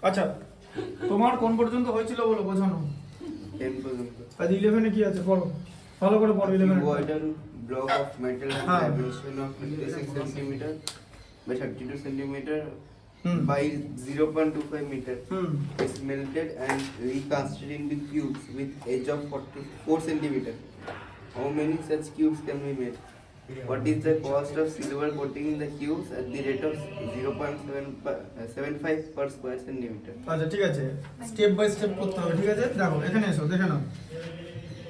আচ্ছা, তোমার কোন পর্যন্ত হয়েছিল বলো বোঝানো? 10 পর্যন্ত। আজ 11 এ কি আছে পড়ো, ভালো করে পড়ো 11 এ। Cuboidal block of metal with dimension of 56 cm by 32 cm by 0.25 meter is melted and recasted into cubes with edge of 44 cm. How many such cubes can be made? What is the cost of silver coating in the cubes at the rate of 0.75 per square centimeter? আচ্ছা ঠিক আছে, step by step করতে হবে। ঠিক আছে, দেখো এখানে এসো, দেখে নাও।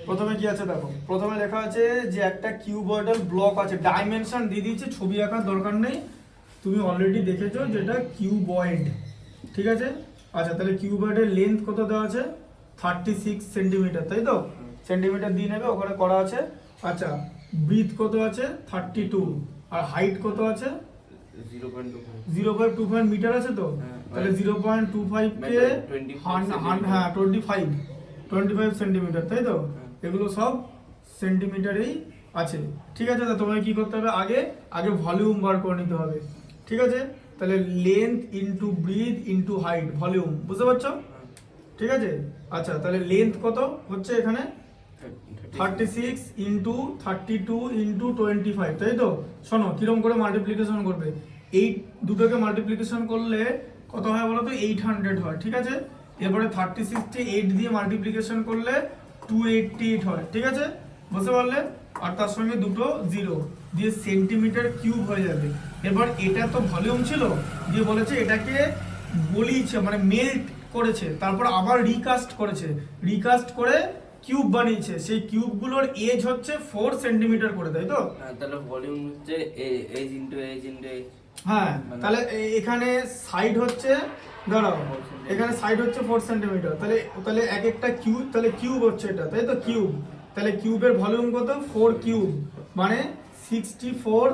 প্রথমে কি আছে দেখো, প্রথমে লেখা আছে যে একটা কিউবয়েডাল ব্লক আছে, ডাইমেনশন দিয়ে দিয়েছে, ছবি আঁকার দরকার নেই, তুমি অলরেডি দেখেছো যেটা কিউবয়েড। ঠিক আছে, আচ্ছা তাহলে কিউবয়েডের লেন্থ কত দেওয়া আছে? 36 সেন্টিমিটার, তাই তো? সেন্টিমিটার দিয়ে নেবে, ওখানে করা আছে। আচ্ছা, ব্রিথ কত আছে? 32। আর হাইট কত আছে? 0.25 মিটার আছে তো? তাহলে 0.25 কে 25 সেন্টিমিটার, তাই তো? এগুলো সব সেন্টিমিটারেই আছে। ঠিক আছে, তো তোমায় কি করতে হবে? আগে ভলিউম বার করে নিতে হবে। ঠিক আছে, তাহলে length into breadth into height, volume, বুঝতে পারছো? ঠিক আছে, আচ্ছা তাহলে লেন্থ কত হচ্ছে এখানে? 36 ইন্টু 32 ইন্টু 25, তাই তো? শোনো কিরকম করে মাল্টিপ্লিকেশন করবে। এই দুটোকে মাল্টিপ্লিকেশন করলে কত হয় বলো তো? 800 হয়। ঠিক আছে, এরপরে 36 কে 8 দিয়ে মাল্টিপ্লিকেশন করলে 288 হয়। ঠিক আছে, বুঝতে পারলে? আর তার সঙ্গে দুটো জিরো দিয়ে সেন্টিমিটার কিউব হয়ে যাবে। এবার এটা তো ভলিউম ছিল, দিয়ে বলেছে এটাকে গলিয়েছে, মানে মেল্ট করেছে, তারপর আবার রিকাস্ট করেছে, রিকাস্ট করে কিউব বানিয়েছে। সেই কিউবগুলোর এজ হচ্ছে 4 সেন্টিমিটার করে, তাই তো? তাহলে ভলিউম হচ্ছে edge into edge into edge. হ্যাঁ, তাহলে এখানে সাইড হচ্ছে, দাঁড়াও, এখানে সাইড হচ্ছে 4 সেন্টিমিটার, তাহলে এক একটা কিউব, তাহলে কিউব হচ্ছে এটা, তাই তো? কিউব, তাহলে কিউবের ভলিউম কত? 4 কিউব মানে 64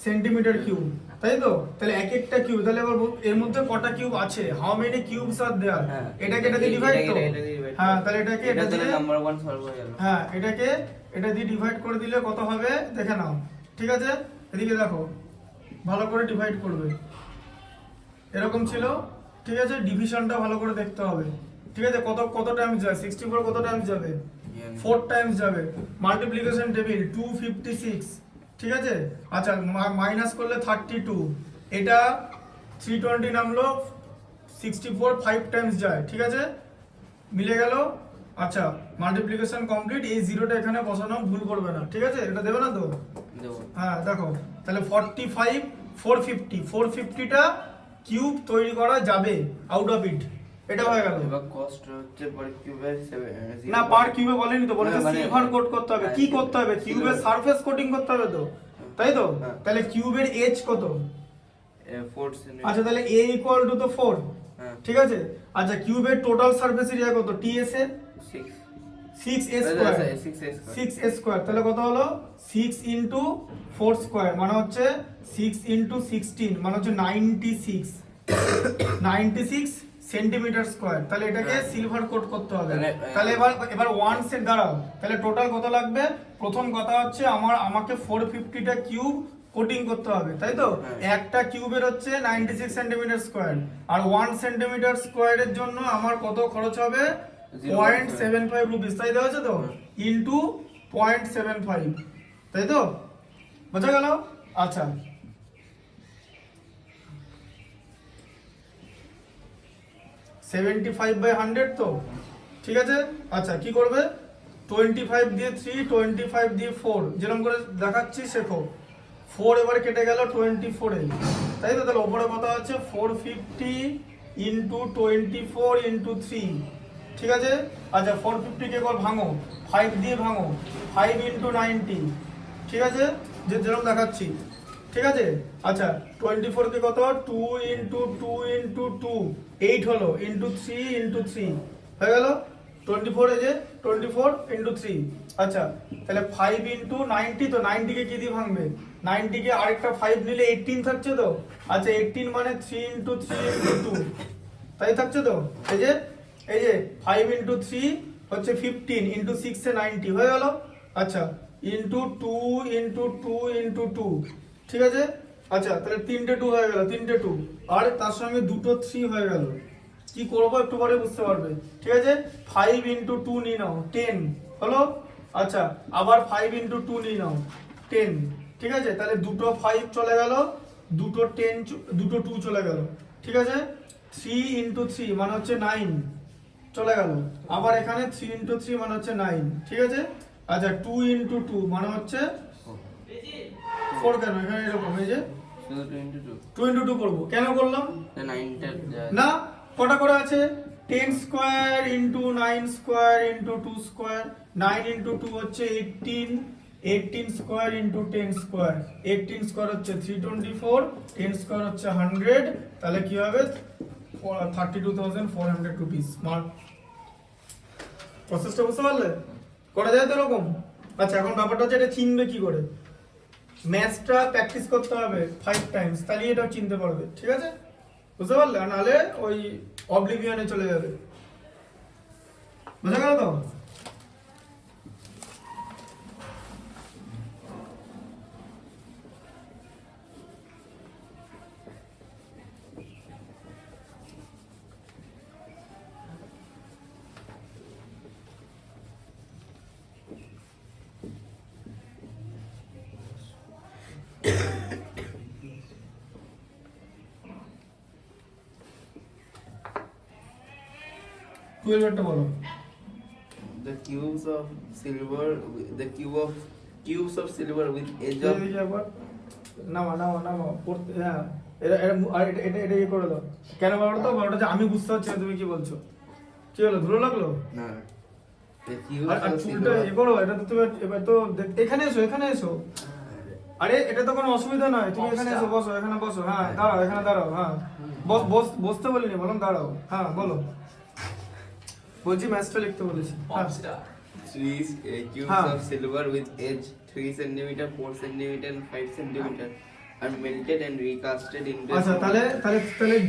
সেন্টিমিটার কিউব, তাই তো? তাহলে এক একটা কিউব, তাহলে এবার এর মধ্যে কটা কিউব আছে? হাউ মেনি কিউবস আর দেয়ার? এটাকে এটা দিয়ে ডিভাইড তো। হ্যাঁ, তাহলে এটাকে এটা দিয়ে নাম্বার 1 সলভ হয়ে গেল। হ্যাঁ, এটাকে এটা দিয়ে ডিভাইড করে দিলে কত হবে দেখে নাও। ঠিক আছে, এদিকে দেখো, ভালো করে ডিভাইড করবে, এরকম ছিল। ঠিক আছে, ডিভিশনটা ভালো করে দেখতে হবে। ঠিক আছে, কত টাইমস যায়? 64 কত টাইমস যাবে? 4 টাইমস যাবে। Multiplication table 256। ঠিক আছে, আচ্ছা মাইনাস করলে 32, এটা 320 নামলো, 64 5 টাইমস যায়। ঠিক আছে, মিলে গেল। আচ্ছা, মাল্টিপ্লিকেশন কমপ্লিট। এই জিরোটা এখানে বসানো ভুল করবে না। ঠিক আছে, এটা দেবে না তো? হ্যাঁ, দেখো তাহলে 45 450টা কিউব তৈরি করা যাবে আউট অফ ইট। এটা হয়ে গেল। এবার কস্ট হচ্ছে পার কিউবে 7 না, পার কিউবে বলেনি তো, বলেছে সিলভার কোট করতে হবে। কি করতে হবে? কিউবের সারফেস কোটিং করতে হবে তো, তাই তো? তাহলে কিউবের এজ কত? 4 সেন্টিমিটার। আচ্ছা, তাহলে a ইকুয়াল টু তো 4। ঠিক আছে, আচ্ছা কিউবের টোটাল সারফেস এরিয়া কত? ts এর 6a স্কয়ার, 6a স্কয়ার, তাহলে কত হলো? 6 ইনটু 4 স্কয়ার মানে হচ্ছে 6 ইনটু 16 মানে হচ্ছে 96 সেন্টিমিটার স্কয়ার। তাহলে এটাকে সিলভার কোট করতে হবে। তাহলে এবার 1 সেট দাঁড়াও, তাহলে টোটাল কত লাগবে? প্রথম কথা হচ্ছে আমাকে 450টা কিউব কোটিং করতে হবে, তাই তো? একটা কিউবের হচ্ছে 96 সেন্টিমিটার স্কয়ার, আর 1 সেন্টিমিটার স্কয়ারের জন্য আমার কত খরচ হবে? 0.75 রুপিস, তাই দেওয়া আছে তো? ইনটু 0.75, তাই তো? বোঝা গেল? আচ্ছা, সেভেন্টি ফাইভ বাই 100 তো, ঠিক আছে। আচ্ছা কি করবে? 25 দিয়ে 3, 25 দিয়ে 4, যেরকম করে দেখাচ্ছি শেখো। 4 এবার কেটে গেল 24 এ, তাই তো? তাহলে ওপরে কত আছে? 450 ইন্টু 24 ইন্টু 3, ঠিক আছে। আচ্ছা 450 কে একবার ভাঙো, 5 দিয়ে ভাঙো, 5 ইন্টু 90, ঠিক আছে, যেরকম দেখাচ্ছি, ঠিক আছে। আচ্ছা 24 কে কত? 2 ইন্টু 2 ইন্টু 2, 8 হলো, ইন্টু 3 ইন্টু 3 হয়ে গেল 24, এই যে 24 ইন্টু 3। আচ্ছা তাহলে 5 ইন্টু 90, তো 90 কে কি দিয়ে ভাঙবে? 90 কে আরেকটা 5 নিলে 18 থাকছে তো। আচ্ছা 18 মানে 3 ইন্টু 3 ইন্টু 2, তাই থাকছে তো। এই যে 5 ইন্টু 3 হচ্ছে 15, ইন্টু 6 এ 90 হয়ে গেল। আচ্ছা ইন্টু 2 ইন্টু 2 ইন্টু 2, ঠিক আছে। আচ্ছা তাহলে 3টে 2 হয়ে গেল, 3টে 2, আর তার সঙ্গে দুটো 3 হয়ে গেল, কি করবো একটু পরে বুঝতে পারবে, ঠিক আছে। 5 ইন্টু 2 নিয়ে নাও 10 হলো। আচ্ছা আবার 5 ইন্টু 2 নিয়ে নাও 10, ঠিক আছে। তাহলে দুটো 5 চলে গেল, দুটো 10 দুটো 2 চলে গেল, ঠিক আছে। 3 ইন্টু 3 মানে হচ্ছে 9 চলে গেল। আবার এখানে 3 ইন্টু 3 মানে হচ্ছে 9, ঠিক আছে। আচ্ছা 2 ইন্টু 2 মানে হচ্ছে 4, কেন এখানে এরকম এই যে 2 ইন্টু 2 করবো, কেন করলাম না, কটা করে আছে 10 square into 9 square into 2 square, 9 into 2 হচ্ছে 18, 18 স্কোয়ার ইন্টু 10 স্কোয়ার, 18 স্কোয়ার হচ্ছে 324, 10 স্কোয়ার হচ্ছে 100, তাহলে কি হবে 32,400 রুপিস। প্রসেসটা বুঝতে পারলে, করা যায় তো এরকম। আচ্ছা এখন ব্যাপারটা হচ্ছে এটা চিনবে কি করে, ম্যাথসটা প্র্যাকটিস করতে হবে 5 টাইমস, তাহলে এটা চিনতে পারবে, ঠিক আছে। বুঝতে পারলে, আর নাহলে ওই অবলিভিয়নে চলে যাবে। বুঝা গেল তো? টুয়েলভটা বলো। The cubes of silver with edge of নামা পড়তে, হ্যাঁ এটা ইয়ে করে দাও। কেন বলো তো, বড়টা যে আমি বুঝতে পারছি না তুমি কি বলছো। কি হলো, ধুলো লাগলো? না, the cubes আর of চুলটা silver ইয়ে করো, এটা তো তুমি এবার তো এখানে এসো, এখানে এসো। আরে এটা তো কোনো অসুবিধা নয়, তুমি এখানে এসো, বসো, এখানে বসো। হ্যাঁ দাঁড়াও, এখানে দাঁড়াও। হ্যাঁ বসতে বলিনি, বললাম দাঁড়াও। হ্যাঁ বলো, বলছি ম্যাথসটা লিখতে বলেছি। three cubes Huh. of silver with edge 3 cm, 4 cm and 5 cm are melted and recasted into আচ্ছা তাহলে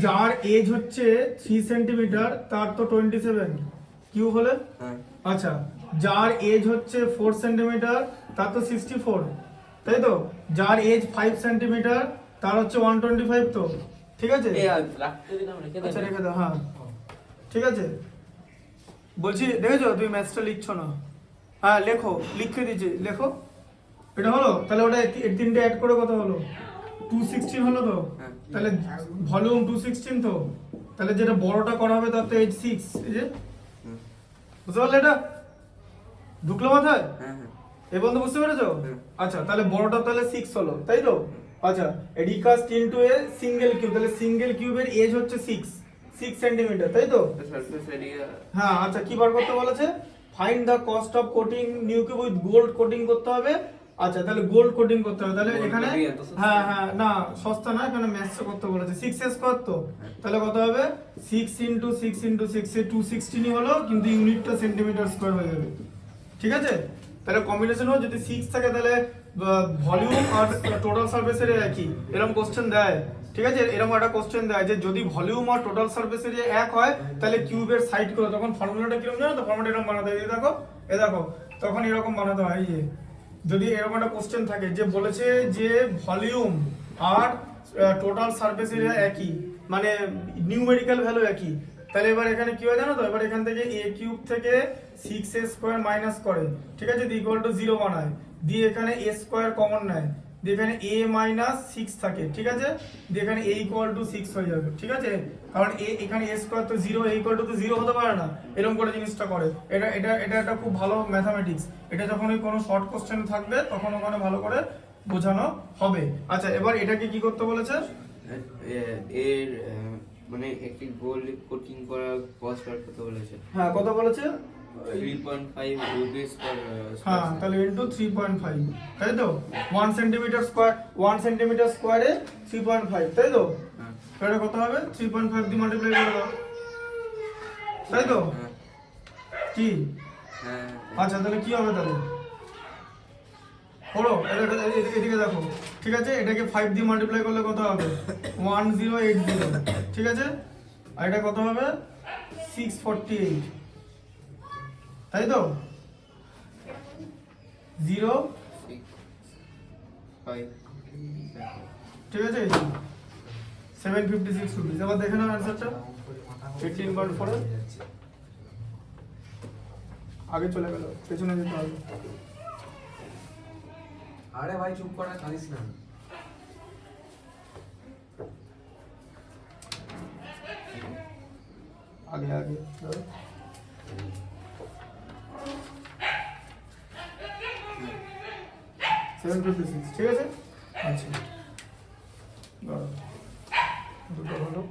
যার এজ হচ্ছে 3 সেন্টিমিটার তার তো 27 কিউব হলে। হ্যাঁ আচ্ছা যার এজ হচ্ছে 4 সেন্টিমিটার তার তো 64, তাই তো। যার এজ 5 সেন্টিমিটার তার হচ্ছে 125, তো ঠিক আছে। আচ্ছা রেখে দাও, হ্যাঁ ঠিক আছে। বলছি দেখেছো তুমি ম্যাথসটা লিখছো না, হ্যাঁ লেখো, লিখে দিয়েছি, লেখো। এটা হলো, তাহলে ওটা এই তিনটে অ্যাড করে কত হলো 216 হলো তো। হ্যাঁ। তাহলে ভলিউম 216, তো তাহলে যেটা বড়টা করা হবে তার তো এজ 6, এই যে বুঝতে পারলে, এটা ঢুকলো মাথায়? হ্যাঁ হ্যাঁ এই বন্ধু বুঝতে পেরেছো? হুম। আচ্ছা তাহলে বড়টা তাহলে 6 হলো, তাই তো। আচ্ছা রিকাস্ট ইনটু এ সিঙ্গেল কিউব, তাহলে সিঙ্গেল কিউবের এজ হচ্ছে 6 সেন্টিমিটার, তাই তো। the surface area হ্যাঁ আচ্ছা কি বার করতে বলেছে, find the cost of coating new cube with gold coating করতে হবে। আচ্ছা তাহলে গোল্ড কোটিং করতে হবে, তাহলে Gold এখানে coating এত সস্তা? হ্যাঁ না সস্তা না, এখানে ম্যাথস করতে বলেছে 6 স্কয়ার, তো তাহলে কত হবে 6 ইনটু 6 ইনটু 6 এ 216 হলো, কিন্তু ইউনিটটা সেন্টিমিটার স্কয়ার হয়ে যাবে, ঠিক আছে। তাহলে কম্বিনেশন হয় যদি 6 থাকে তাহলে ভলিউম আর টোটাল সারফেস এরিয়া একই, এরকম কোশ্চেন দেয়, ঠিক আছে। এরকম একটা কোশ্চেন দেয় যে যদি ভলিউম আর টোটাল সারফেস এরিয়া এক হয় তাহলে কিউবের সাইড করে, তখন ফর্মুলাটা কিরকম জানো তো, ফর্মুলা এরকম বানাতে হয়, এই দেখো তখন এরকম বানাতে হয়। এই যে যদি এরকম একটা কোশ্চেন থাকে যে বলেছে যে ভলিউম আর টোটাল সারফেস এরিয়া একই, মানে নিউমেরিক্যাল ভ্যালু একই, তাহলে এবার এখানে কি হয় জানো তো, এবার এখান থেকে a কিউব থেকে 6a স্কয়ার মাইনাস করে, ঠিক আছে, ইকুয়াল টু 0 বানায়, দিয়ে এখানে a স্কয়ার কমন নেয়, দিয়ে এখানে a মাইনাস 6 থাকে, ঠিক আছে, দিয়ে এখানে a ইকুয়াল টু 6 হয়ে যাবে, ঠিক আছে। কারণ এখানে a স্কয়ার তো 0, a ইকুয়াল টু তো 0 হতে পারে না, এরকম করে জিনিসটা করে। এটা একটা খুব ভালো ম্যাথামেটিক্স, এটা যখন ওই কোনো শর্ট কোশ্চেন থাকবে তখন ওখানে ভালো করে বোঝানো হবে। আচ্ছা এবার এটাকে কি করতে বলেছে, এর মানে একটি গোল্ড কোটিং করা কস্ট বার করতে বলেছে। হ্যাঁ কত বলেছে 3.5 rupees per হ্যাঁ তাহলে ইনটু 3.5, তাই তো। 1 সেন্টিমিটার স্কয়ার, 1 সেন্টিমিটার স্কয়ারে 3.5, তাই তো। হ্যাঁ এটা কত হবে 3.5 দিয়ে মাল্টিপ্লাই করে দাও, তাই তো। হ্যাঁ কি হ্যাঁ আচ্ছা তাহলে কি হবে, তাহলে পড়ো এদিকে দেখো, ঠিক আছে। এটাকে 5 দিয়ে মাল্টিপ্লাই করলে কত হবে 1080, ঠিক আছে। আর এটা কত হবে 648, তাই তো। 0 5 ঠিক আছে 756 রুপিস। এবার দেখে নাও অ্যান্সারটা। 18.4 আগে চলে গেল, পেছনে যেতে হবে। আরে ভাই চুপ করা কানিস না। আগে আগে ধরো। 756, ঠিক আছে। আচ্ছা ধরো, দুটো হলো।